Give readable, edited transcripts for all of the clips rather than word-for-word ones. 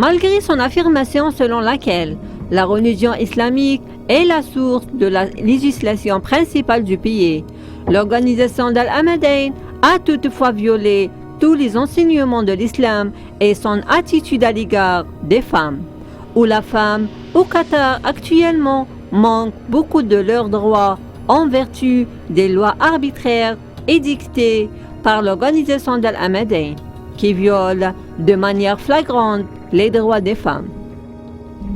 Malgré son affirmation selon laquelle la religion islamique est la source de la législation principale du pays, l'organisation d'Al-Hamadain a toutefois violé tous les enseignements de l'islam et son attitude à l'égard des femmes, où la femme au Qatar actuellement manque beaucoup de leurs droits en vertu des lois arbitraires édictées par l'organisation d'Al-Hamadain, qui violent de manière flagrante les droits des femmes.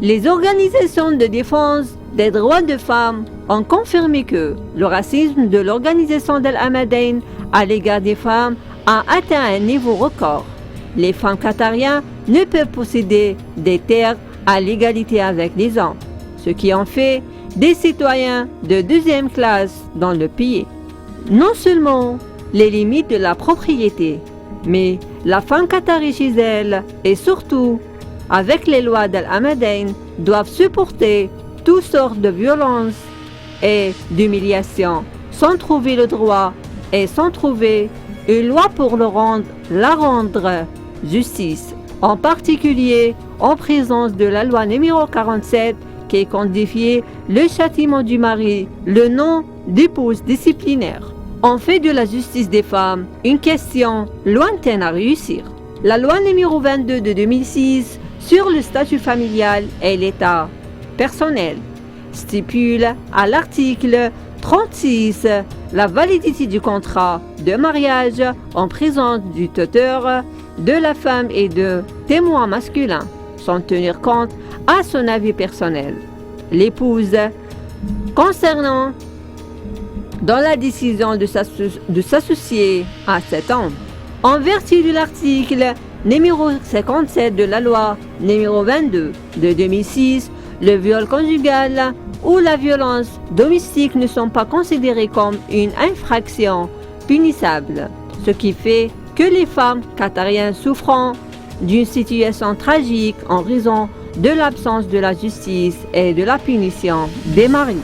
Les organisations de défense des droits des femmes ont confirmé que le racisme de l'organisation d'Al-Hamadain à l'égard des femmes a atteint un niveau record. Les femmes qatariennes ne peuvent posséder des terres à l'égalité avec les hommes, ce qui en fait des citoyens de deuxième classe dans le pays. Non seulement les limites de la propriété, mais la femme qatari chez elle et surtout avec les lois d'Al-Hamadain doivent supporter toutes sortes de violences et d'humiliations sans trouver le droit et sans trouver une loi pour la rendre justice, en particulier en présence de la loi numéro 47 qui codifie le châtiment du mari, le nom d'épouse disciplinaire. On fait de la justice des femmes une question lointaine à réussir. La loi numéro 22 de 2006 sur le statut familial et l'état personnel stipule à l'article 36 la validité du contrat de mariage en présence du tuteur de la femme et de témoins masculins, sans tenir compte à son avis personnel. L'épouse concernant dans la décision de s'associer à cet homme. En vertu de l'article numéro 57 de la loi numéro 22 de 2006, le viol conjugal ou la violence domestique ne sont pas considérés comme une infraction punissable, ce qui fait que les femmes qatariennes souffrant d'une situation tragique en raison de l'absence de la justice et de la punition des maris.